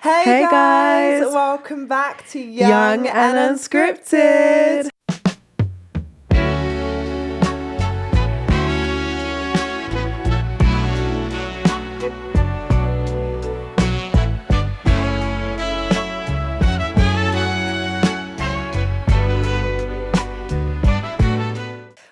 Hey guys, welcome back to Young and Unscripted.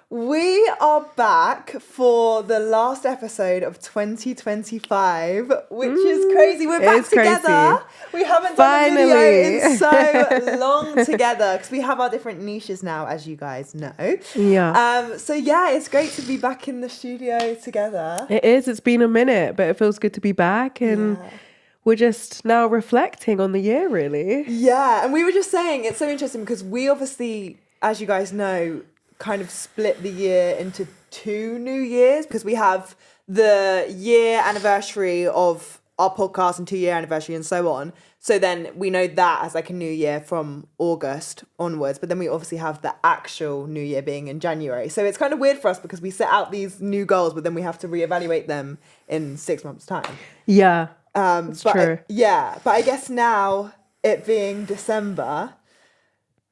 We are back for the last episode of 2025, which is crazy. We're back together. Crazy. We haven't done a video in so long together because we have our different niches now, as you guys know. Yeah. So yeah, it's great to be back in the studio together. It is. It's been a minute, but it feels good to be back. And we're just now reflecting on the year, really. Yeah, and we were just saying, it's so interesting because we obviously, as you guys know, kind of split the year into 2 new years because we have the year anniversary of our podcast and 2-year anniversary and so on. So then we know that as like a new year from August onwards, but then we obviously have the actual new year being in January. So it's kind of weird for us because we set out these new goals, but then we have to reevaluate them in 6 months' time. Yeah, it's true. But I guess now it being December,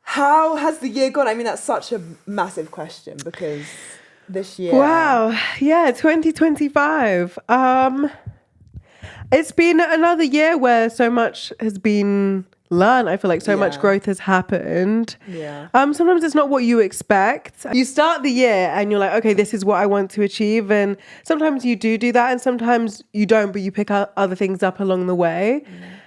how has the year gone? I mean, that's such a massive question because this year... Wow. Yeah, 2025. It's been another year where so much has been learned. I feel like so much growth has happened. Yeah. Sometimes it's not what you expect. You start the year and you're like, okay, this is what I want to achieve. And sometimes you do that and sometimes you don't, but you pick up other things up along the way.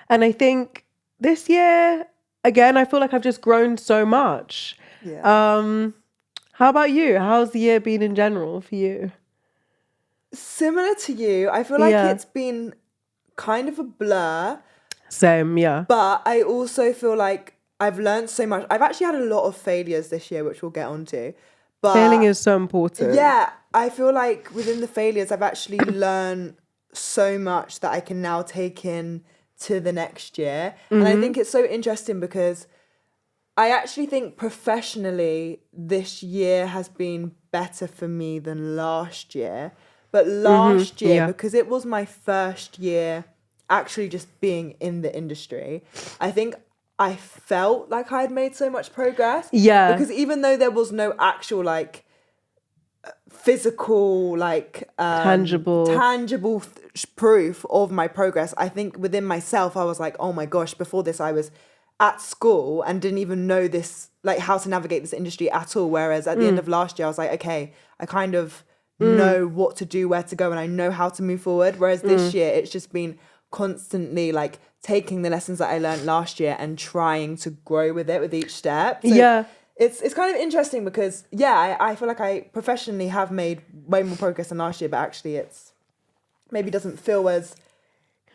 And I think this year... Again, I feel like I've just grown so much. Yeah. How about you? How's the year been in general for you? Similar to you, I feel like it's been kind of a blur. Same, yeah. But I also feel like I've learned so much. I've actually had a lot of failures this year, which we'll get onto. But Failing is so important. Yeah, I feel like within the failures, I've actually learned so much that I can now take in to the next year. And I think it's so interesting because I actually think professionally this year has been better for me than last year. But last year, because it was my first year actually just being in the industry, I think I felt like I had made so much progress. Yeah. Because even though there was no actual like physical like tangible proof of my progress, I think within myself I was like, oh my gosh, before this I was at school and didn't even know this, like how to navigate this industry at all, whereas at the end of last year I was like, okay, I kind of know what to do, where to go, and I know how to move forward, whereas this year it's just been constantly like taking the lessons that I learned last year and trying to grow with it with each step. So It's kind of interesting because, I feel like I professionally have made way more progress than last year, but actually it's maybe doesn't feel as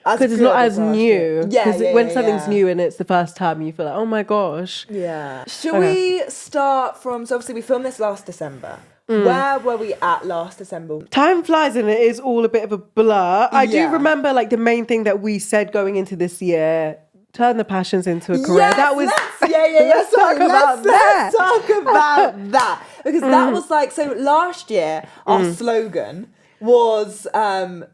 because it's not as new. Because when something's new and it's the first time, you feel like, oh my gosh. Yeah. Should we start from, so obviously we filmed this last December. Where were we at last December? Time flies and it is all a bit of a blur. I do remember like the main thing that we said going into this year, turn the passions into a career. Yes, that was let's talk about that. Let's talk about that. Because that was like, so last year our slogan was the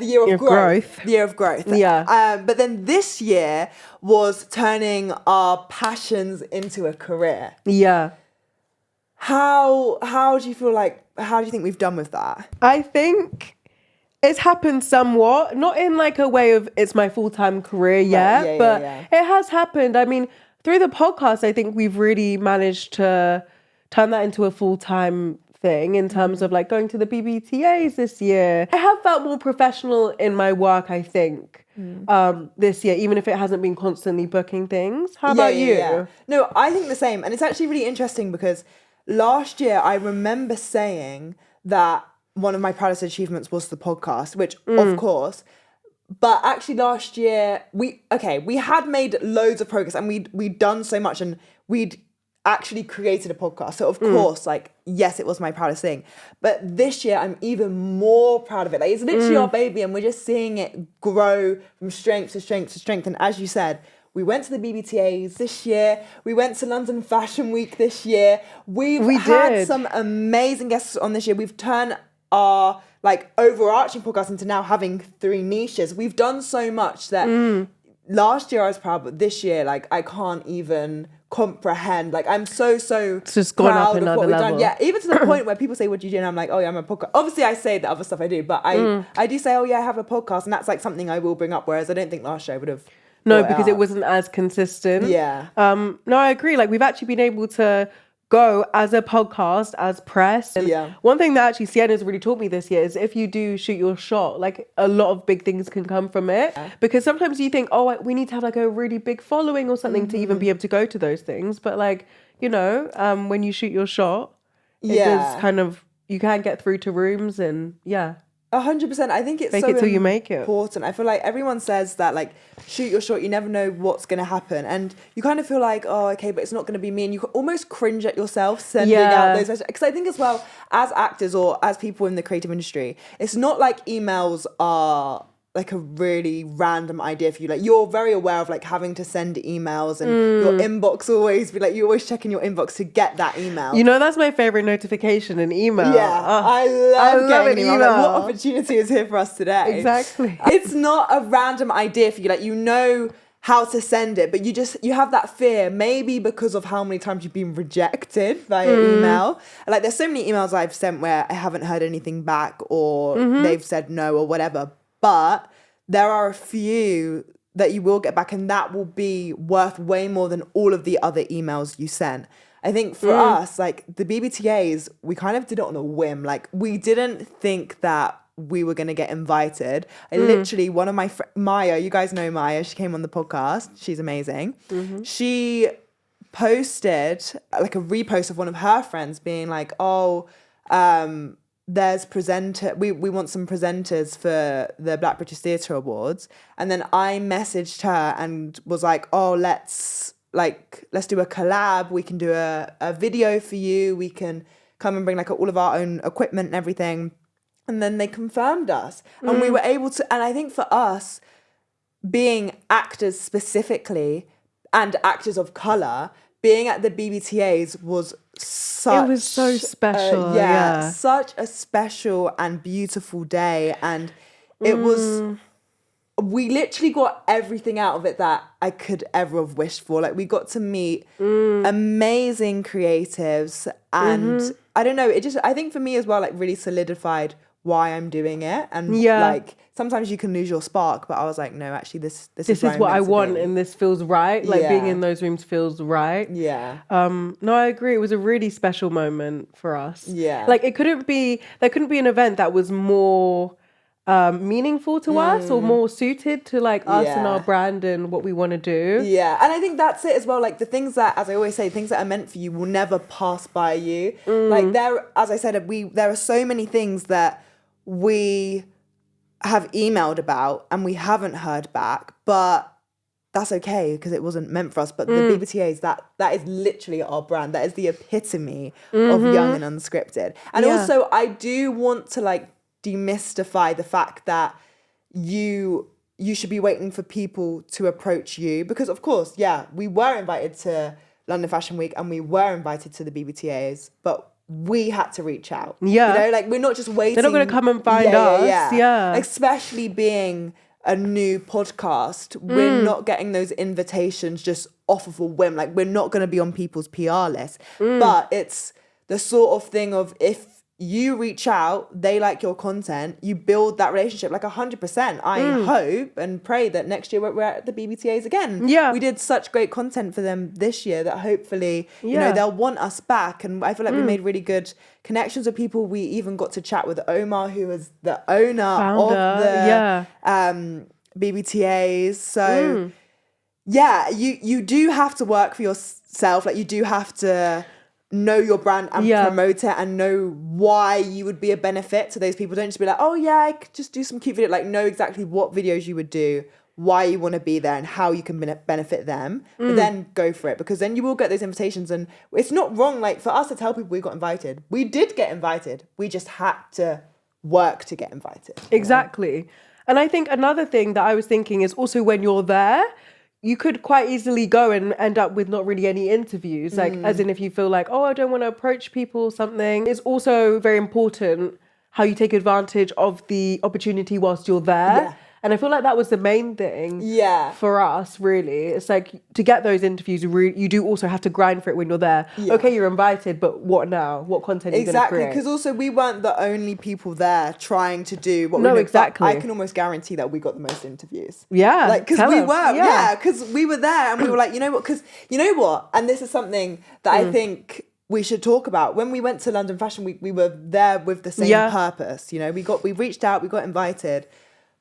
year of growth. The year of growth. Yeah. But then this year was turning our passions into a career. Yeah. How do you feel like, how do you think we've done with that? I think it's happened somewhat, not in like a way of it's my full-time career yet, but it has happened. I mean, through the podcast, I think we've really managed to turn that into a full-time thing in terms of like going to the BBTAs this year. I have felt more professional in my work, I think, this year, even if it hasn't been constantly booking things. How about you? Yeah. No, I think the same. And it's actually really interesting because last year I remember saying that one of my proudest achievements was the podcast, which of course, but actually last year we had made loads of progress and we'd done so much and we'd actually created a podcast. So of course, like, yes, it was my proudest thing. But this year I'm even more proud of it. Like, it's literally our baby and we're just seeing it grow from strength to strength to strength. And as you said, we went to the BBTAs this year. We went to London Fashion Week this year. We had some amazing guests on this year. We've turned our like overarching podcast into now having 3 niches. We've done so much that last year I was proud, but this year, like, I can't even comprehend. Like, I'm so it's just gone up proud of another what we've level. done. Yeah, even to the point where people say, what do you do? And I'm like, oh yeah, I'm a podcast. Obviously I say the other stuff I do, but I do say, oh yeah, I have a podcast, and that's like something I will bring up, whereas I don't think last year I would have. No, because it wasn't as consistent. Yeah. No, I agree. Like, we've actually been able to go as a podcast, as press. And one thing that actually Sienna's really taught me this year is if you do shoot your shot, like, a lot of big things can come from it. Yeah. Because sometimes you think, oh, we need to have like a really big following or something to even be able to go to those things. But like, you know, when you shoot your shot, it does kind of, you can get through to rooms and 100%. I think it's fake so it till you make it. Important. I feel like everyone says that, like, shoot your shot, you never know what's going to happen. And you kind of feel like, oh, okay, but it's not going to be me. And you almost cringe at yourself sending out those messages. Because I think as well, as actors or as people in the creative industry, it's not like emails are like a really random idea for you. Like, you're very aware of like having to send emails, and your inbox always be like, you always checking your inbox to get that email. You know, that's my favorite notification, an email. Yeah, I love getting an email. Like, what opportunity is here for us today? Exactly. It's not a random idea for you. Like, you know how to send it, but you have that fear, maybe because of how many times you've been rejected via email. And like, there's so many emails I've sent where I haven't heard anything back, or they've said no or whatever. But there are a few that you will get back, and that will be worth way more than all of the other emails you sent. I think for us, like, the BBTAs, we kind of did it on a whim. Like, we didn't think that we were going to get invited. I literally, one of my Maya, you guys know Maya, she came on the podcast. She's amazing. She posted like a repost of one of her friends being like, oh, there's we want some presenters for the Black British Theatre Awards. And then I messaged her and was like, oh, let's do a collab. We can do a video for you. We can come and bring like all of our own equipment and everything. And then they confirmed us, and we were able to, and I think for us, being actors specifically and actors of colour, being at the BBTAs was such... It was so special. Such a special and beautiful day. And it was... We literally got everything out of it that I could ever have wished for. Like, we got to meet amazing creatives. And I don't know, I think for me as well, like, really solidified why I'm doing it. And like, sometimes you can lose your spark, but I was like, no, actually this is what I want, and this feels right. Like, being in those rooms feels right. No, I agree. It was a really special moment for us. Like, there couldn't be an event that was more meaningful to us or more suited to like us and our brand and what we want to do. And I think that's it as well. Like, the things that, as I always say, things that are meant for you will never pass by you. Like, as I said, there are so many things that we have emailed about and we haven't heard back, but that's okay because it wasn't meant for us. But the BBTAs, that is literally our brand. That is the epitome of Young and Unscripted. And also, I do want to like demystify the fact that you should be waiting for people to approach you, because of course, we were invited to London Fashion Week and we were invited to the BBTAs, but we had to reach out. You know, like, we're not just waiting. They're not going to come and find us. Especially being a new podcast, we're not getting those invitations just off of a whim. Like, we're not going to be on people's PR list. But it's the sort of thing of, if you reach out, they like your content, you build that relationship, like 100%. I hope and pray that next year we're at the BBTAs again. We did such great content for them this year that hopefully, you know, they'll want us back. And I feel like we made really good connections with people. We even got to chat with Omar, who is the founder of the BBTAs. So you do have to work for yourself. Like, you do have to know your brand and promote it and know why you would be a benefit to those people. Don't just be like, oh yeah, I could just do some cute video. Like, know exactly what videos you would do, why you want to be there, and how you can benefit them. But then go for it, because then you will get those invitations. And it's not wrong, like, for us to tell people we got invited. We did get invited. We just had to work to get invited. Exactly. And I think another thing that I was thinking is also, when you're there, you could quite easily go and end up with not really any interviews. Like, as in, if you feel like, oh, I don't want to approach people or something. It's also very important how you take advantage of the opportunity whilst you're there. And I feel like that was the main thing Yeah. for us, really. It's like, to get those interviews, you do also have to grind for it when you're there. Yeah. Okay, you're invited, but what now? What content are you going to create? Exactly, because also we weren't the only people there trying to do what we No, did. exactly. But I can almost guarantee that we got the most interviews. Yeah. Like, because we were, because we were there and we were like, you know what, because you know what? And this is something that I think we should talk about. When we went to London Fashion Week, we were there with the same purpose. You know, we reached out, we got invited.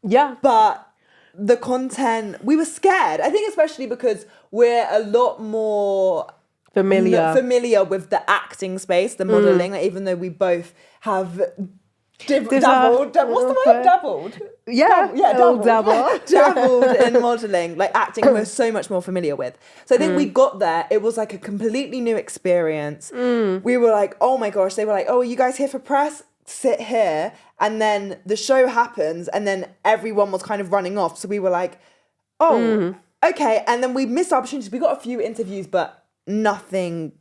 Yeah. But the content, we were scared. I think especially because we're a lot more familiar with the acting space, the modelling, like, even though we both have dabbled. What's the word? Dabbled? Yeah. Dabbled in modelling, like acting we're so much more familiar with. So I think we got there, it was like a completely new experience. We were like, oh my gosh, they were like, oh, are you guys here for press? Sit here. And then the show happens and then everyone was kind of running off. So we were like, oh, okay. And then we missed opportunities. We got a few interviews, but nothing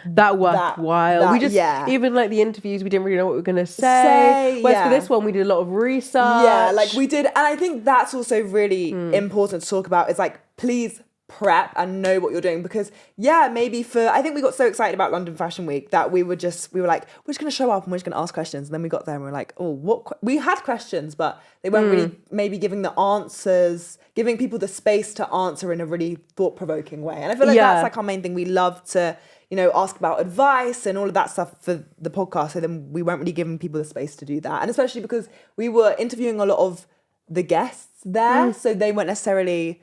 that worthwhile. We just, even like the interviews, we didn't really know what we were going to say. Whereas for this one, we did a lot of research. Yeah, like we did. And I think that's also really important to talk about. It's like, please prep and know what you're doing, because maybe I think we got so excited about London Fashion Week that we were like, we're just going to show up and we're just going to ask questions. And then we got there and we were like, oh, we had questions, but they weren't really maybe giving the answers, giving people the space to answer in a really thought-provoking way. And I feel like that's like our main thing. We love to, ask about advice and all of that stuff for the podcast. So then we weren't really giving people the space to do that. And especially because we were interviewing a lot of the guests there. So they weren't necessarily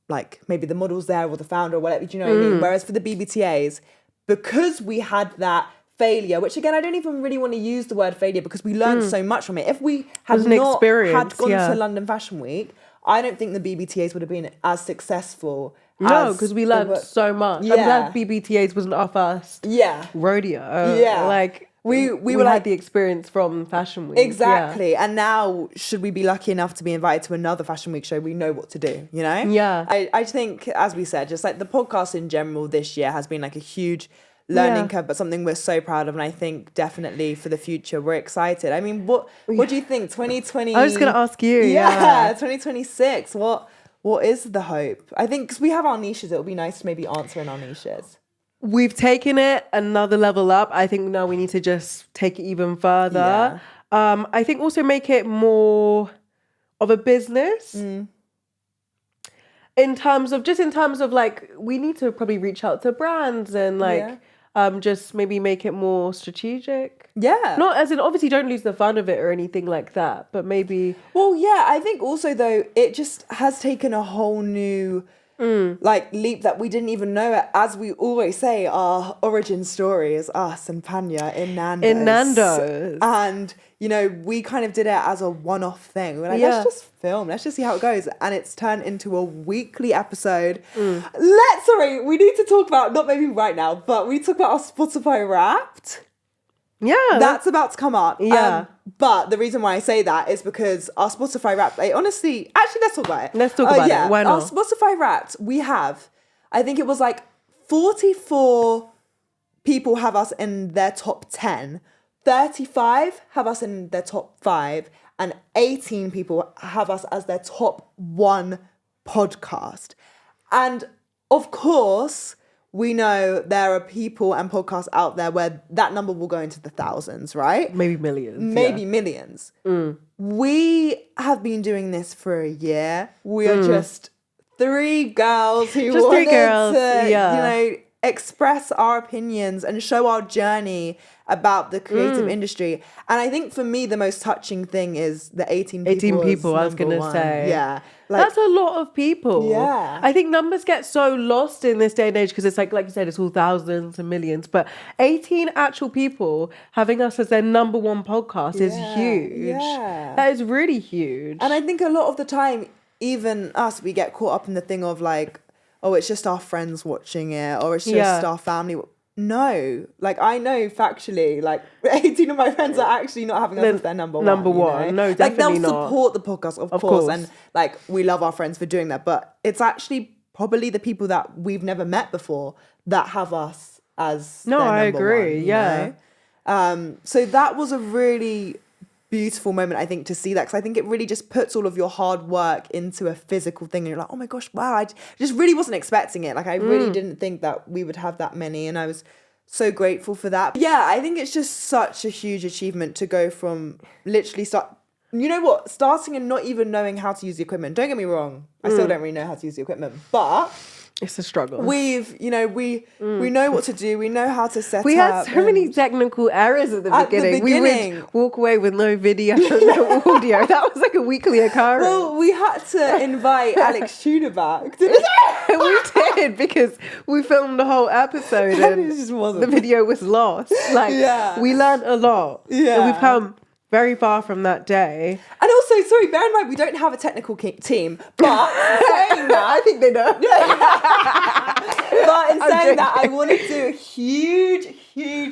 like maybe the models there or the founder or whatever, do you know what I mean? Whereas for the BBTAs, because we had that failure, which again, I don't even really want to use the word failure because we learned so much from it. If we had not had gone to London Fashion Week, I don't think the BBTAs would have been as successful. No, because we learned so much. I'm glad BBTAs wasn't our first rodeo. Yeah. Like, we had the experience from Fashion Week. Exactly. Yeah. And now, should we be lucky enough to be invited to another Fashion Week show, we know what to do, Yeah. I think, as we said, just like the podcast in general this year has been like a huge learning curve, but something we're so proud of. And I think definitely for the future, we're excited. I mean, what do you think? 2020? I was just going to ask you. Yeah, 2026. What is the hope? I think because we have our niches, it would be nice to maybe answer in our niches. We've taken it another level up. I think now we need to just take it even further. Yeah. I think also make it more of a business. In terms of like, we need to probably reach out to brands and like just maybe make it more strategic. Yeah. Not as in, obviously don't lose the fun of it or anything like that, but maybe. Well, yeah, I think also though, it just has taken a whole new like leap that we didn't even know it. As we always say, our origin story is us and Panya in Nando's. And, we kind of did it as a one-off thing. We're like, let's just film. Let's just see how it goes. And it's turned into a weekly episode. We need to talk about, not maybe right now, but we talk about our Spotify Wrapped. Yeah. That's about to come up. Yeah. But the reason why I say that is because our Spotify Wrapped, actually, let's talk about it. Let's talk about it. Why not? Our Spotify Wrapped, we have, I think it was like 44 people have us in their top 10, 35 have us in their top 5, and 18 people have us as their top 1 podcast. And of course, we know there are people and podcasts out there where that number will go into the thousands, right? Maybe millions. Millions. We have been doing this for a year. We are just 3 girls who wanted to, express our opinions and show our journey about the creative industry. And I think for me, the most touching thing is the 18 people. I was going to say. Yeah. That's a lot of people. Yeah. I think numbers get so lost in this day and age because it's like you said, it's all thousands and millions. But 18 actual people having us as their number 1 podcast is huge. Yeah. That is really huge. And I think a lot of the time, even us, we get caught up in the thing of like, oh, it's just our friends watching it, or it's just our family. No, like I know factually, like 18 of my friends are actually not having us as their number 1. Number 1, no, definitely like they'll support the podcast, of course, and like we love our friends for doing that. But it's actually probably the people that we've never met before that have us as their number 1. I agree. So that was a really beautiful moment, I think, to see that, because I think it really just puts all of your hard work into a physical thing, and you're like, oh my gosh, wow, I just really wasn't expecting it. Like, I really didn't think that we would have that many, and I was so grateful for that. Yeah, I think it's just such a huge achievement to go from literally starting and not even knowing how to use the equipment. Don't get me wrong, I still don't really know how to use the equipment, but it's a struggle. We know what to do. We know how to set up. We had so many technical errors at the beginning. We would walk away with no video, no audio. That was like a weekly occurrence. Well, we had to invite Alex Tudor back, didn't we? We did, because we filmed the whole episode and it just wasn't. The video was lost. We learned a lot. Yeah. And we've come very far from that day. And also, sorry, bear in mind, we don't have a technical team, but saying that, I think they know. But in saying that, I want to do a huge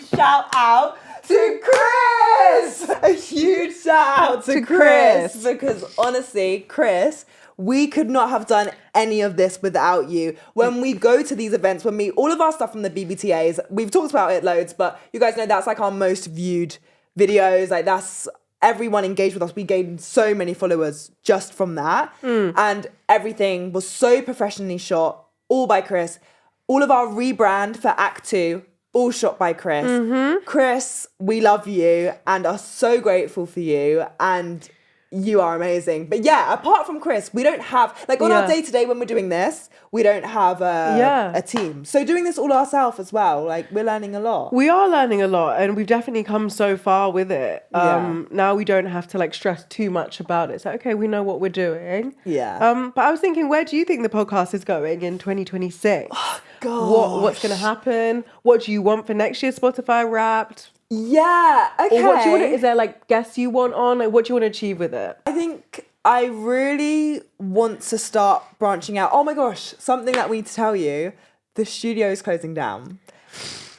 shout out to Chris! A huge shout out to Chris, because honestly, Chris, we could not have done any of this without you. When we go to these events, all of our stuff from the BBTAs, we've talked about it loads, but you guys know that's like our most viewed videos. Like, that's everyone engaged with us. We gained so many followers just from that. And everything was so professionally shot, all by Chris. All of our rebrand for Act 2, all shot by Chris. Chris, we love you and are so grateful for you, and you are amazing. But yeah, apart from Chris, we don't have, like, on our day-to-day when we're doing this, we don't have a team. So doing this all ourselves as well, like, we're learning a lot. We are learning a lot, and we've definitely come so far with it. Now we don't have to, like, stress too much about it. So, okay, we know what we're doing. Yeah. But I was thinking, where do you think the podcast is going in 2026? Oh, God. What's going to happen? What do you want for next year's Spotify Wrapped? Yeah, okay. Or what do you want? Is there, like, guests you want on? Like, what do you want to achieve with it? I think I really want to start branching out. Oh my gosh, something that we need to tell you. The studio is closing down.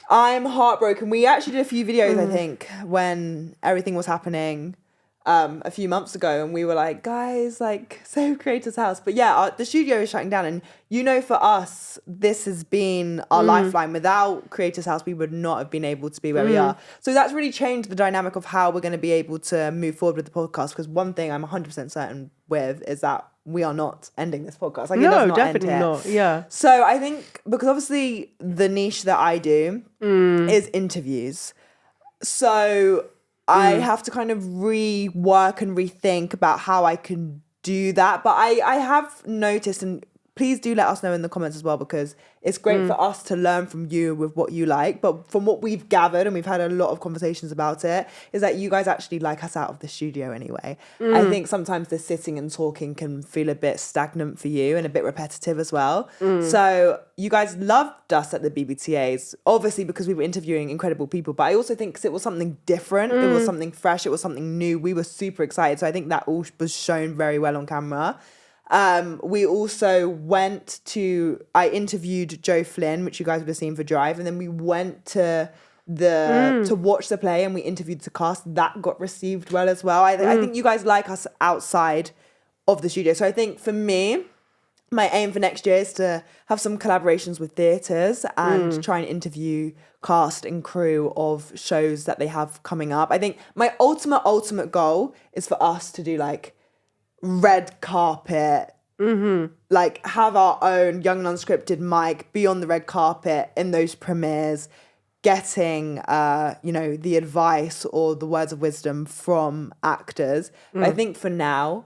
I'm heartbroken. We actually did a few videos, I think, when everything was happening a few months ago, and we were like, guys, like, save Creators House. But yeah, the studio is shutting down, and for us, this has been our lifeline. Without Creators House, we would not have been able to be where we are. So that's really changed the dynamic of how we're going to be able to move forward with the podcast, because one thing I'm 100% certain with is that we are not ending this podcast. Like, no, definitely not. Yeah. So I think, because obviously the niche that I do is interviews. So I have to kind of rework and rethink about how I can do that. But I have noticed, and please do let us know in the comments as well, because it's great for us to learn from you with what you like. But from what we've gathered, and we've had a lot of conversations about it, is that you guys actually like us out of the studio anyway. I think sometimes the sitting and talking can feel a bit stagnant for you and a bit repetitive as well. So you guys loved us at the BBTAs, obviously because we were interviewing incredible people, but I also think because it was something different, it was something fresh, it was something new. We were super excited. So I think that all was shown very well on camera. We also I interviewed Joe Flynn, which you guys would have seen for Drive, and then we went to to watch the play, and we interviewed the cast. That got received well as well. I think you guys like us outside of the studio. So I think for me, my aim for next year is to have some collaborations with theatres and try and interview cast and crew of shows that they have coming up. I think my ultimate goal is for us to do, like, red carpet, like, have our own Young and Unscripted mic, be on the red carpet in those premieres, getting the advice or the words of wisdom from actors. I think for now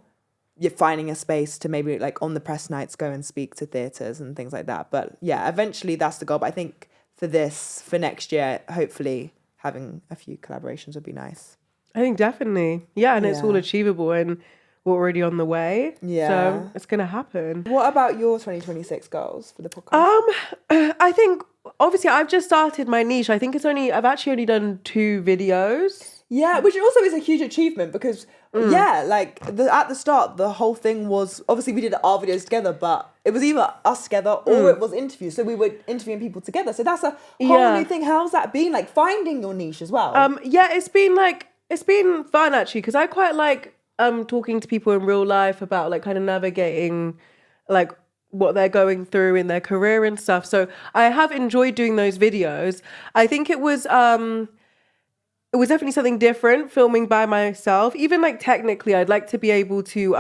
you're finding a space to maybe, like, on the press nights, go and speak to theatres and things like that. But yeah, eventually that's the goal. But I think for next year, hopefully having a few collaborations would be nice. I think definitely. Yeah, and it's all achievable, and we're already on the way. Yeah. So it's going to happen. What about your 2026 goals for the podcast? I think, obviously, I've just started my niche. I think I've actually only done 2 videos. Yeah, which also is a huge achievement because, like, at the start, the whole thing was, obviously we did our videos together, but it was either us together or it was interviews. So we were interviewing people together. So that's a whole new thing. How's that been, like, finding your niche as well? It's been fun, actually, because I quite like talking to people in real life about, like, kind of navigating, like, what they're going through in their career and stuff. So I have enjoyed doing those videos. I think it was it was definitely something different filming by myself. Even like technically, I'd like to be able to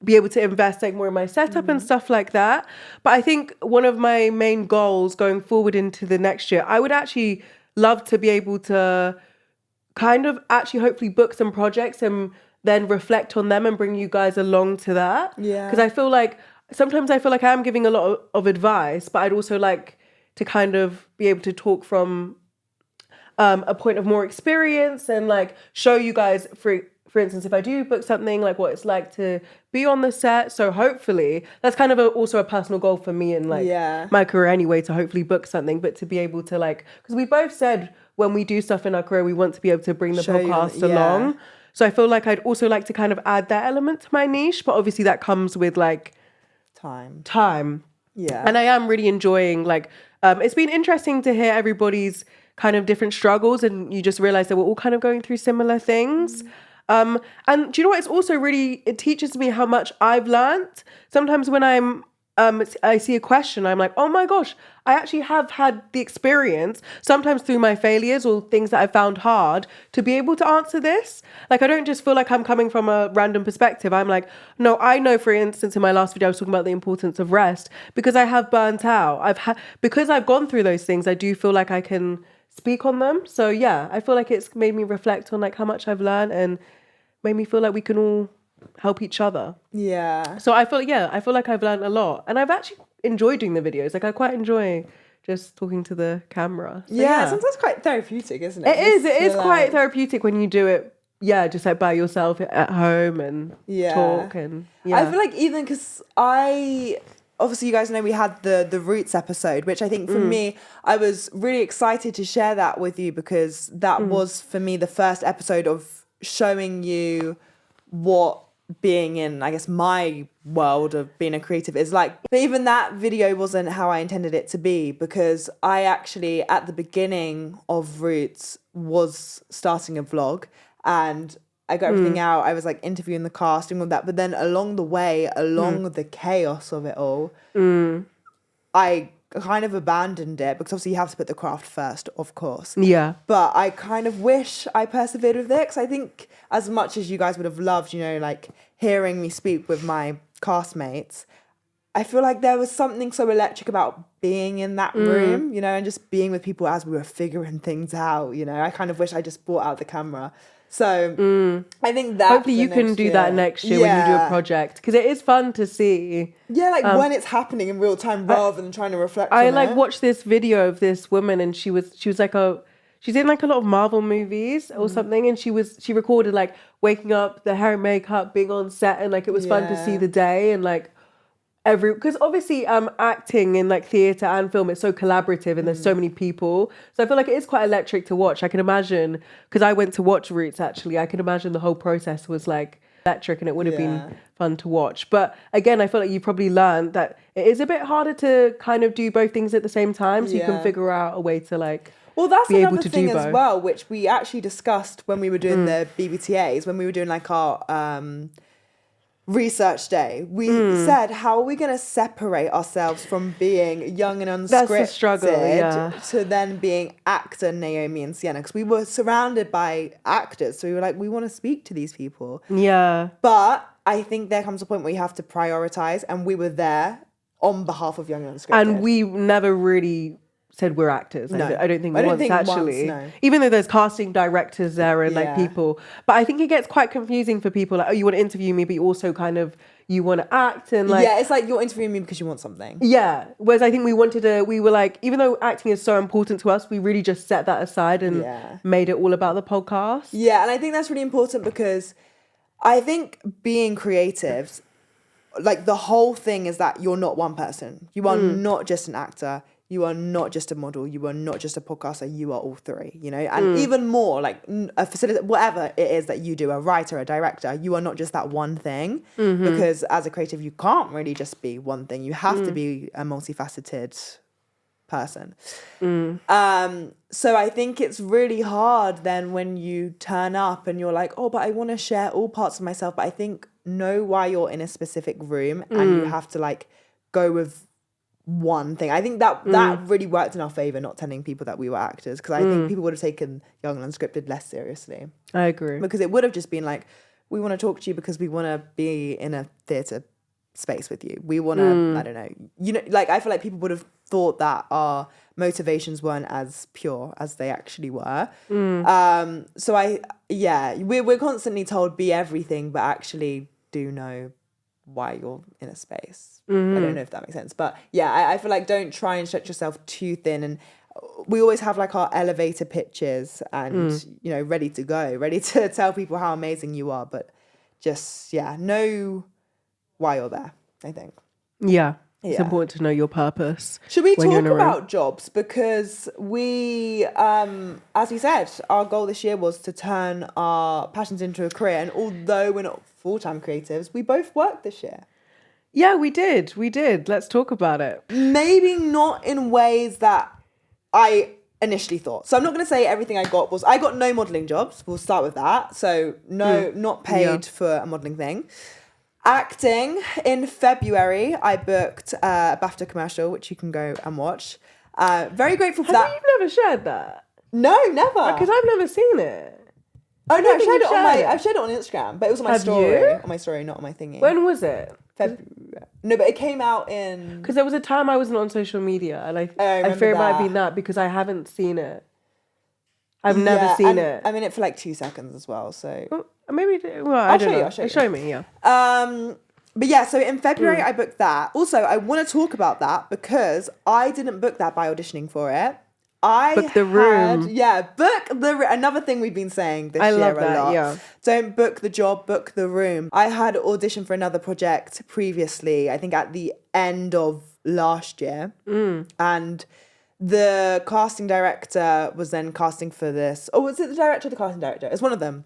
invest like more in my setup and stuff like that. But I think one of my main goals going forward into the next year, I would actually love to be able to kind of actually hopefully book some projects and then reflect on them and bring you guys along to that. Yeah. Because I feel like sometimes I feel like I am giving a lot of advice, but I'd also like to kind of be able to talk from a point of more experience and like show you guys, for instance, if I do book something, like what it's like to be on the set. So hopefully that's kind of also a personal goal for me in like my career anyway, to hopefully book something, but to be able to like, because we both said when we do stuff in our career, we want to be able to bring the podcast along. So I feel like I'd also like to kind of add that element to my niche, but obviously that comes with like time. Yeah. And I am really enjoying like, it's been interesting to hear everybody's kind of different struggles, and you just realize that we're all kind of going through similar things. And do you know what? It's also really, it teaches me how much I've learned. Sometimes when I see a question, I'm like, oh my gosh, I actually have had the experience, sometimes through my failures or things that I found hard, to be able to answer this. Like, I don't just feel like I'm coming from a random perspective. I'm like, no, I know, for instance, in my last video, I was talking about the importance of rest because I have burnt out. Because I've gone through those things, I do feel like I can speak on them. So yeah, I feel like it's made me reflect on like how much I've learned and made me feel like we can all help each other. Yeah. So I feel like I've learned a lot, and I've actually enjoyed doing the videos. Like I quite enjoy just talking to the camera. So, yeah, sometimes quite therapeutic, isn't it? It is quite therapeutic when you do it. Yeah, just like by yourself at home and talk and I feel like even because obviously you guys know we had the Roots episode, which I think for me, I was really excited to share that with you because that was for me the first episode of showing you what being in, I guess, my world of being a creative is like. But even that video wasn't how I intended it to be, because I actually at the beginning of Roots was starting a vlog and I got everything out. I was like interviewing the cast and all that. But then along the way, along the chaos of it all, I kind of abandoned it because obviously you have to put the craft first, of course. Yeah. But I kind of wish I persevered with it, because I think as much as you guys would have loved, you know, like hearing me speak with my castmates, I feel like there was something so electric about being in that room, you know, and just being with people as we were figuring things out, you know. I kind of wish I just brought out the camera. So I think that hopefully you can do that next year when you do a project, because it is fun to see. Yeah, like when it's happening in real time rather than trying to reflect on it. I like watched this video of this woman, and she was like she's in like a lot of Marvel movies or something, and she recorded like waking up, the hair and makeup, being on set, and like it was fun to see the day and like because obviously acting in like theatre and film, it's so collaborative and there's so many people, so I feel like it is quite electric to watch. I can imagine, because I went to watch Roots actually, I can imagine the whole process was like electric and it would have been fun to watch. But again, I feel like you probably learned that it is a bit harder to kind of do both things at the same time, so you can figure out a way to like that's be another able to thing do as both. well, which we actually discussed when we were doing the BBTAs, when we were doing like our research day. We said, how are we going to separate ourselves from being young and unscripted That's the struggle, to then being actor Naomi and Sienna? Because we were surrounded by actors, so we were like, we want to speak to these people. Yeah. But I think there comes a point where you have to prioritize, and we were there on behalf of young and unscripted. And we never really said we're actors. No. I don't think I don't once think actually. once, no. Even though there's casting directors there and like people. But I think it gets quite confusing for people. Like, oh, you want to interview me, but you also kind of, you want to act and like... Yeah, it's like you're interviewing me because you want something. Yeah. Whereas I think we were like, even though acting is so important to us, we really just set that aside and made it all about the podcast. Yeah, and I think that's really important because I think being creatives, like the whole thing is that you're not one person. You are not just an actor. You are not just a model. You are not just a podcaster. You are all three, you know? And even more, like a facilitator, whatever it is that you do, a writer, a director, you are not just that one thing. Because as a creative, you can't really just be one thing. You have to be a multifaceted person. So I think it's really hard then when you turn up and you're like, oh, but I want to share all parts of myself. But I think know why you're in a specific room and you have to like go with one thing. I think that really worked in our favor, not telling people that we were actors, because I think people would have taken Young and Unscripted less seriously. I agree. Because it would have just been like, we want to talk to you because we want to be in a theatre space with you. We want to, I don't know, like I feel like people would have thought that our motivations weren't as pure as they actually were. So we're constantly told be everything, but actually do know why you're in a space. I don't know if that makes sense, but yeah, I feel like don't try and stretch yourself too thin. And we always have like our elevator pitches and ready to go, ready to tell people how amazing you are, but just know why you're there, I think. It's important to know your purpose. Should we talk about jobs? Because we, as we said, our goal this year was to turn our passions into a career. And although we're not full-time creatives, we both worked this year. Yeah, we did. Let's talk about it. Maybe not in ways that I initially thought. So I'm not going to say everything I got no modelling jobs. We'll start with that. So not paid for a modelling thing. Acting, in February, I booked a BAFTA commercial, which you can go and watch. Very grateful for that. You've never shared that? No, never. Because I've never seen it. Oh no, I've shared it on Instagram, but it was on my story. You? On my story, not on my thingy. When was it? February. No, but it came out in... Because there was a time I wasn't on social media, and I fear it might have been that because I haven't seen it. I've never seen it. I'm in it for like 2 seconds as well, so... Maybe, I don't know. I'll show you. Show me, yeah. But yeah, so in February I booked that. Also, I want to talk about that because I didn't book that by auditioning for it. Book the room. Another thing we've been saying this year a lot. Yeah. Don't book the job, book the room. I had auditioned for another project previously, I think at the end of last year. And the casting director was then casting for this. Oh, was it the director or the casting director? It's one of them.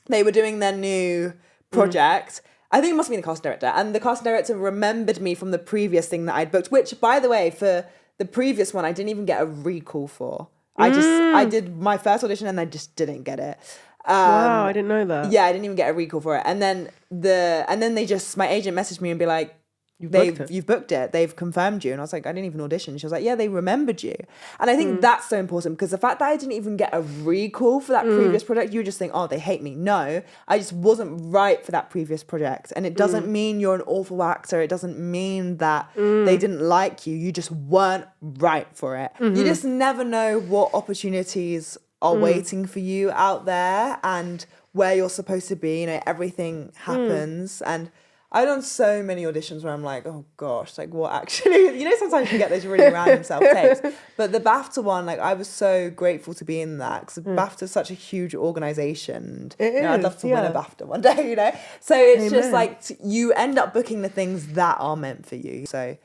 They were doing their new project. I think it must have been the casting director. And the casting director remembered me from the previous thing that I'd booked, which, by the way, for the previous one, I didn't even get a recall for. I did my first audition and I just didn't get it. Wow, I didn't know that. Yeah, I didn't even get a recall for it. And then my agent messaged me and be like, you've booked it. They've confirmed you. And I was like, I didn't even audition. She was like, yeah, they remembered you. And I think that's so important because the fact that I didn't even get a recall for that previous project, you just think, oh, they hate me. No, I just wasn't right for that previous project. And it doesn't mean you're an awful actor. It doesn't mean that they didn't like you. You just weren't right for it. You just never know what opportunities are waiting for you out there and where you're supposed to be. Everything happens. And I've done so many auditions where I'm like, oh gosh, like what actually, sometimes you get those really random self-tapes. But the BAFTA one, like I was so grateful to be in that because BAFTA is such a huge organisation. I'd love to win a BAFTA one day, So it's just like you end up booking the things that are meant for you. So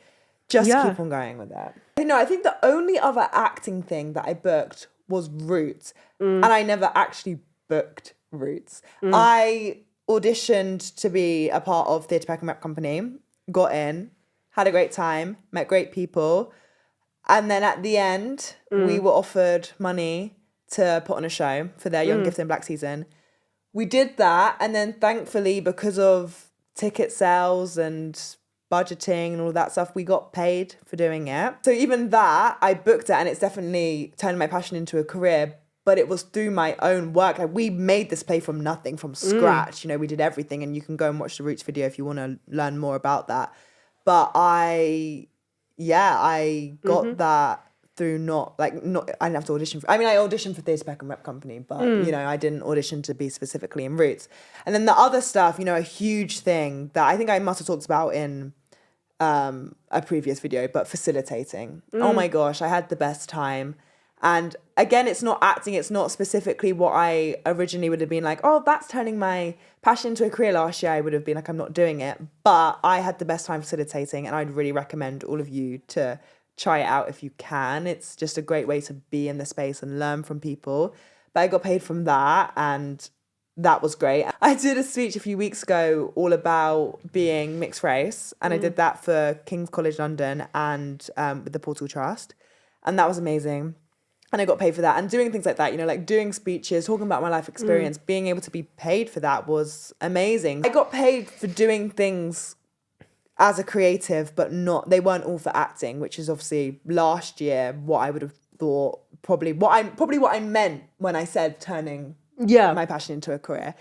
just keep on going with that. I think the only other acting thing that I booked was Roots. And I never actually booked Roots. I auditioned to be a part of Theatre Pack and Rep Company, got in, had a great time, met great people, and then at the end we were offered money to put on a show for their Young Gifted and Black season. We did that, and then thankfully because of ticket sales and budgeting and all that stuff, we got paid for doing it. So even that, I booked it, and it's definitely turned my passion into a career. But it was through my own work. Like we made this play from nothing, from scratch. We did everything, and you can go and watch the Roots video if you want to learn more about that. But I got that through I didn't have to audition for. I auditioned for Theatre Pack and Rep Company, but I didn't audition to be specifically in Roots. And then the other stuff, a huge thing that I think I must have talked about in a previous video, but facilitating. Oh my gosh, I had the best time. And again, it's not acting, it's not specifically what I originally would have been like, oh, that's turning my passion into a career last year. I would have been like, I'm not doing it. But I had the best time facilitating, and I'd really recommend all of you to try it out if you can. It's just a great way to be in the space and learn from people. But I got paid from that, and that was great. I did a speech a few weeks ago all about being mixed race, and I did that for King's College London and with the Portal Trust. And that was amazing. And I got paid for that. And doing things like that, like doing speeches, talking about my life experience, being able to be paid for that was amazing. I got paid for doing things as a creative, but they weren't all for acting, which is obviously last year what I would have thought probably what I meant when I said turning my passion into a career.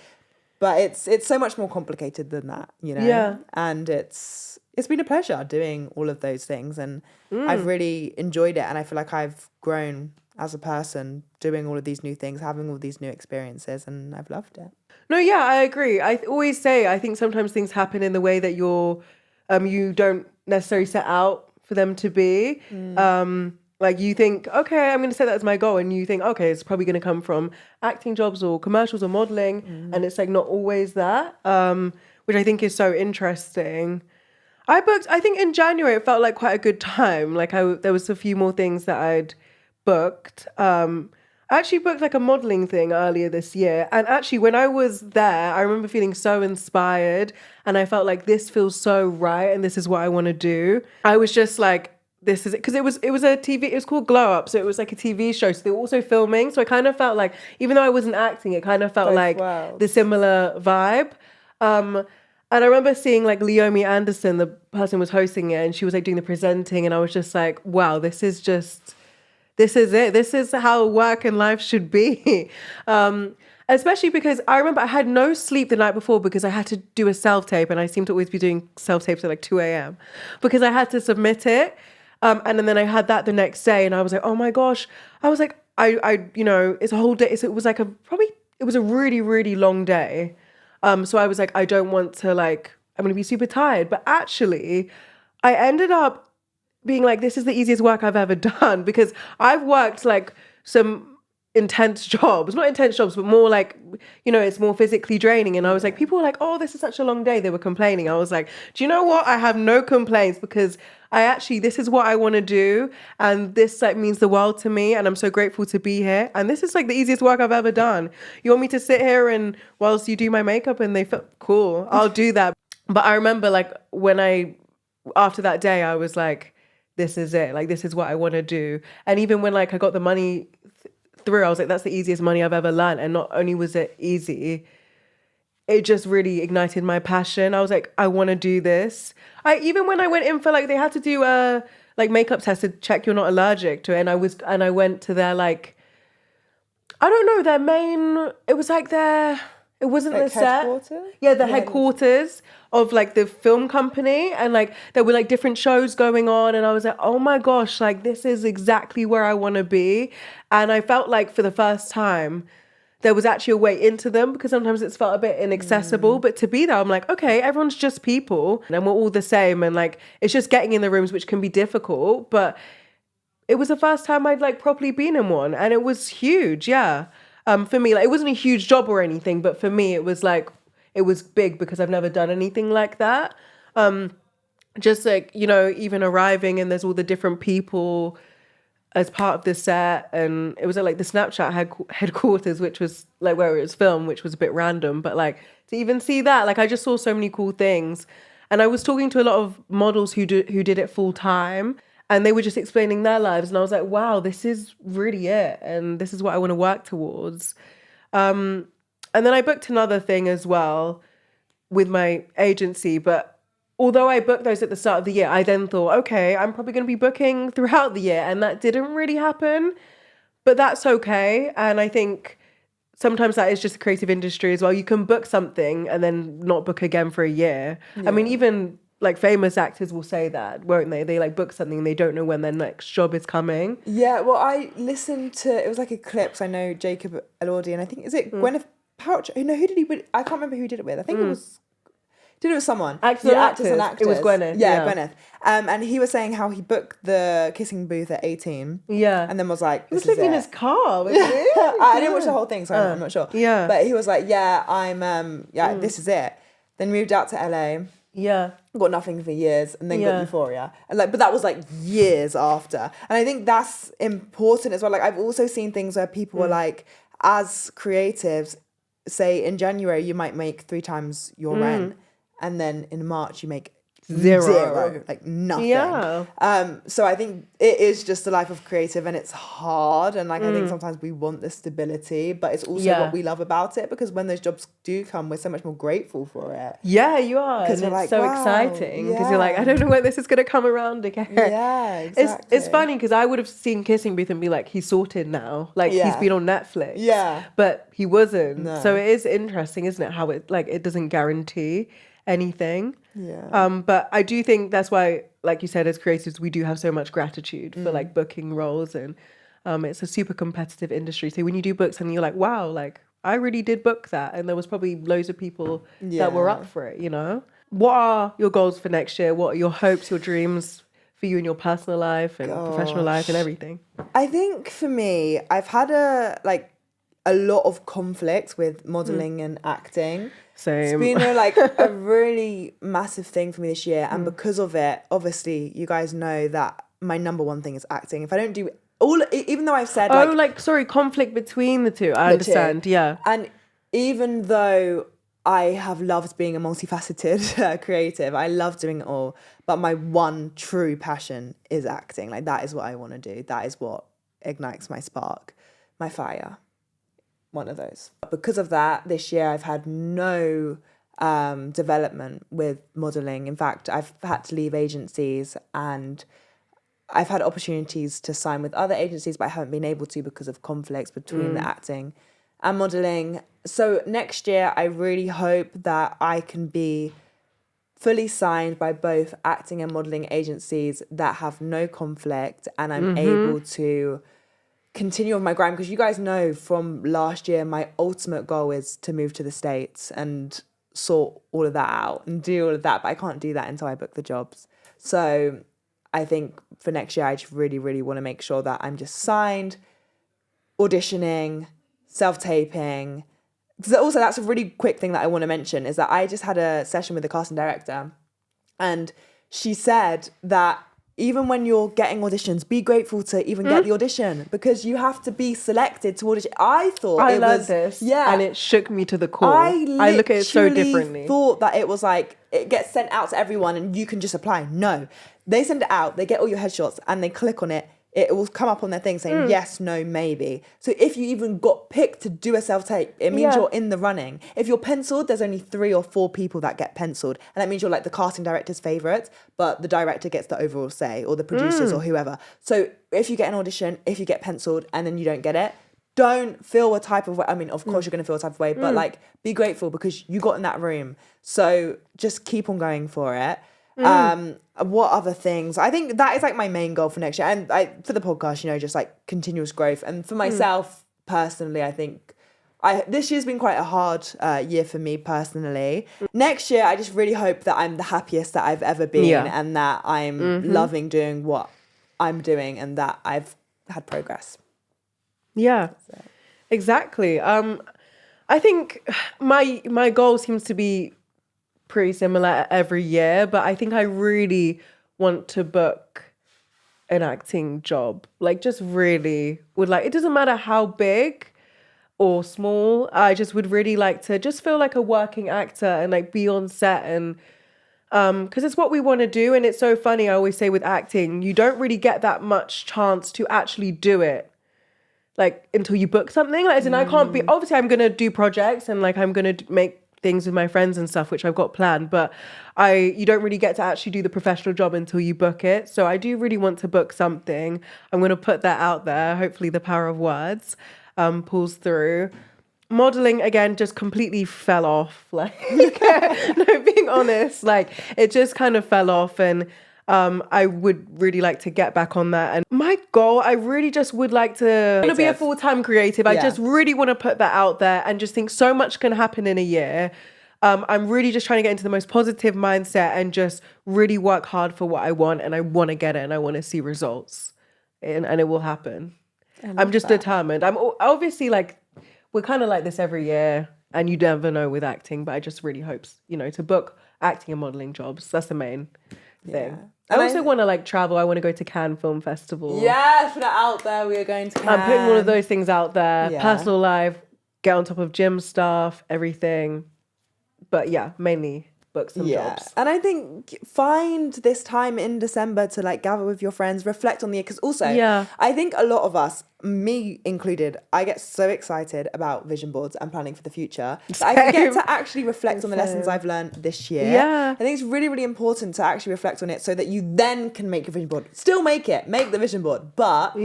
But it's so much more complicated than that, you know? Yeah. And it's been a pleasure doing all of those things, and I've really enjoyed it, and I feel like I've grown as a person doing all of these new things, having all these new experiences, and I've loved it. No, yeah, I agree. I always say I think sometimes things happen in the way that you don't necessarily set out for them to be. Like you think, okay, I'm going to set that as my goal, and you think, okay, it's probably going to come from acting jobs or commercials or modeling, and it's like not always that, which I think is so interesting. I think in January it felt like quite a good time. Like there was a few more things that I'd booked. I actually booked like a modeling thing earlier this year, and actually when I was there, I remember feeling so inspired, and I felt like this feels so right, and this is what I want to do. I was just like, this is it, because it was a TV. It was called Glow Up, so it was like a TV show. So they were also filming. So I kind of felt like, even though I wasn't acting, it kind of felt like the similar vibe. And I remember seeing like Naomi Anderson, the person who was hosting it, and she was like doing the presenting, and I was just like, wow, this is it. This is how work and life should be. Especially because I remember I had no sleep the night before because I had to do a self-tape, and I seem to always be doing self-tapes at like 2 a.m. because I had to submit it. And then I had that the next day, and I was like, oh my gosh. I was like, I it's a whole day. It was like it was a really, really long day. So I was like, I don't want to I'm going to be super tired. But actually, I ended up being like, this is the easiest work I've ever done, because I've worked like some intense jobs, not intense jobs, but more like, it's more physically draining. And I was like, people were like, oh, this is such a long day. They were complaining. I was like, do you know what? I have no complaints, because this is what I want to do. And this means the world to me. And I'm so grateful to be here. And this is like the easiest work I've ever done. You want me to sit here and whilst you do my makeup and they feel cool, I'll do that. But I remember after that day, I was like, this is it. Like, this is what I want to do. And even when I got the money through, I was like, that's the easiest money I've ever learned. And not only was it easy, it just really ignited my passion. I was like, I want to do this. Even when I went in for they had to do a makeup test to check you're not allergic to it, and I went to their I don't know, their main, it was it wasn't the set. Headquarters? Yeah, the headquarters of the film company, and there were different shows going on, and I was like, oh my gosh, this is exactly where I want to be. And I felt like for the first time there was actually a way into them, because sometimes it's felt a bit inaccessible. But to be there, I'm like, okay, everyone's just people and we're all the same, and it's just getting in the rooms, which can be difficult. But it was the first time I'd properly been in one, and it was huge. Yeah. For me, it wasn't a huge job or anything, but for me it was it was big, because I've never done anything like that. Just even arriving, and there's all the different people as part of the set, and it was at the Snapchat headquarters, which was where it was filmed, which was a bit random, but to even see that, I just saw so many cool things. And I was talking to a lot of models who did it full time, and they were just explaining their lives, and I was like, wow, this is really it, and this is what I want to work towards. And then I booked another thing as well with my agency, but although I booked those at the start of the year, I then thought, okay, I'm probably going to be booking throughout the year. And that didn't really happen, but that's okay. And I think sometimes that is just the creative industry as well. You can book something and then not book again for a year. Yeah. I mean, even famous actors will say that, won't they? They book something and they don't know when their next job is coming. Yeah, well, I listened to, it was a clip, so I know Jacob Elordi, and I think, is it Gwyneth Paltrow? No, who did he, I can't remember who did it with. I think it was... Did it with someone? Actors and actors. It was Gwyneth. Yeah, Gwyneth. And he was saying how he booked the kissing booth at 18. Yeah. And then was like, he was living in his car. I didn't watch the whole thing, so I'm not sure. Yeah. But he was like, yeah, this is it. Then moved out to LA. Yeah. Got nothing for years, and then got Euphoria. And but that was years after. And I think that's important as well. I've also seen things where people were as creatives, say in January, you might make 3 times your rent. And then in March, you make Zero. Like nothing. Yeah. So I think it is just the life of creative, and it's hard, and like I think sometimes we want the stability, but it's also what we love about it, because when those jobs do come, we're so much more grateful for it. Yeah, you are. Because it's like, so wow, exciting, because you're like, I don't know when this is going to come around again. Yeah, exactly. It's funny because I would have seen Kissing Booth and be like, he's sorted now. Like, he's been on Netflix. Yeah. But he wasn't. No. So it is interesting, isn't it? How it doesn't guarantee anything. Yeah. But I do think that's why, like you said, as creatives, we do have so much gratitude for like booking roles, and it's a super competitive industry. So when you do books and you're like, wow, like I really did book that, and there was probably loads of people that were up for it, you know? What are your goals for next year? What are your hopes, your dreams for you in your personal life and professional life and everything? I think for me, I've had a lot of conflict with modelling and acting. Same. It's been a really massive thing for me this year, and because of it, obviously, you guys know that my number one thing is acting. If I don't do even though I've said conflict between the two. I understand. Yeah. And even though I have loved being a multifaceted creative, I love doing it all, but my one true passion is acting. Like, that is what I want to do. That is what ignites my spark, my fire. One of those. Because of that, this year I've had no development with modelling. In fact, I've had to leave agencies, and I've had opportunities to sign with other agencies, but I haven't been able to because of conflicts between the acting and modelling. So next year, I really hope that I can be fully signed by both acting and modelling agencies that have no conflict, and I'm able to continue on my grind, because you guys know from last year, my ultimate goal is to move to the States and sort all of that out and do all of that, but I can't do that until I book the jobs. So I think for next year, I just really, really want to make sure that I'm just signed, auditioning, self-taping. Because also, that's a really quick thing that I want to mention, is that I just had a session with the casting director, and she said that even when you're getting auditions, be grateful to even get the audition, because you have to be selected to audition. I thought I learned this, and it shook me to the core. I look at it so differently. Thought that it was like it gets sent out to everyone and you can just apply. No, they send it out, they get all your headshots, and they click on it. It will come up on their thing saying yes, no, maybe. So if you even got picked to do a self-tape, it means you're in the running. If you're penciled, there's only 3 or 4 people that get penciled. And that means you're like the casting director's favourite, but the director gets the overall say, or the producers or whoever. So if you get an audition, if you get penciled and then you don't get it, don't feel a type of way. I mean, of course you're going to feel a type of way, but like, be grateful because you got in that room. So just keep on going for it. What other things? I think that is like my main goal for next year, and for the podcast, you know, just like continuous growth. And for myself personally, I think this year's been quite a hard year for me personally. Next year, I just really hope that I'm the happiest that I've ever been, and that I'm loving doing what I'm doing, and that I've had progress. Yeah, exactly. I think my goal seems to be pretty similar every year, but I think I really want to book an acting job. Like, just really would like, it doesn't matter how big or small, I just would really like to just feel like a working actor and like be on set, and because it's what we want to do. And it's so funny, I always say with acting, you don't really get that much chance to actually do it like until you book something. Like, as in, I can't be, obviously I'm gonna do projects and like I'm gonna make things with my friends and stuff, which I've got planned, but you don't really get to actually do the professional job until you book it. So I do really want to book something. I'm going to put that out there. Hopefully the power of words pulls through. Modeling, again, just completely fell off. Like, no, being honest, like it just kind of fell off, and I would really like to get back on that. And my goal, I really just would like to be a full-time creative. I just really want to put that out there and just think so much can happen in a year. I'm really just trying to get into the most positive mindset and just really work hard for what I want, and I want to get it, and I want to see results, and it will happen. I'm just determined. I'm obviously like, we're kind of like this every year, and you never know with acting, but I just really hope, you know, to book acting and modeling jobs. That's the main thing. I also want to like travel. I want to go to Cannes Film Festival. Yes, put it out there. We are going to Cannes. I'm putting all of those things out there. Yeah. Personal life, get on top of gym stuff, everything. But yeah, mainly book some jobs. And I think find this time in December to like gather with your friends, reflect on the year. Because also, I think a lot of us, me included, I get so excited about vision boards and planning for the future that I forget to actually reflect on the lessons I've learned this year. I think it's really, really important to actually reflect on it so that you then can make your vision board. Still make the vision board, but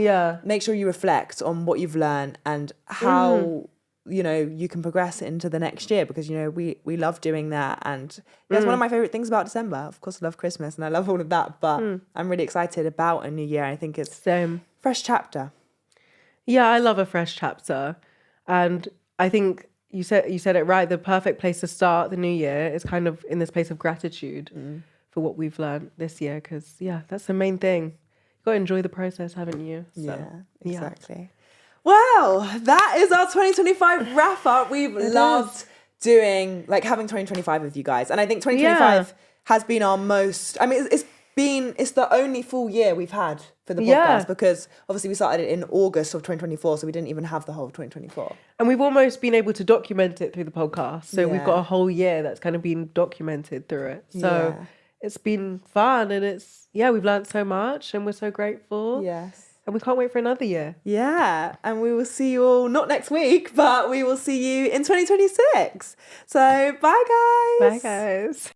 make sure you reflect on what you've learned and how you know you can progress into the next year, because you know we love doing that, and that's one of my favorite things about December. Of course I love Christmas and I love all of that, but I'm really excited about a new year. I think it's fresh chapter. I love a fresh chapter, and I think you said it right. The perfect place to start the new year is kind of in this place of gratitude for what we've learned this year, because that's the main thing. You got to enjoy the process, haven't you? So, exactly. Well, that is our 2025 wrap up. We've loved doing, like, having 2025 with you guys. And I think 2025 has been our most, I mean, it's the only full year we've had for the podcast, because obviously we started it in August of 2024, so we didn't even have the whole of 2024. And we've almost been able to document it through the podcast. So we've got a whole year that's kind of been documented through it. So it's been fun, and we've learned so much, and we're so grateful. Yes. And we can't wait for another year. Yeah. And we will see you all, not next week, but we will see you in 2026. So bye, guys. Bye, guys.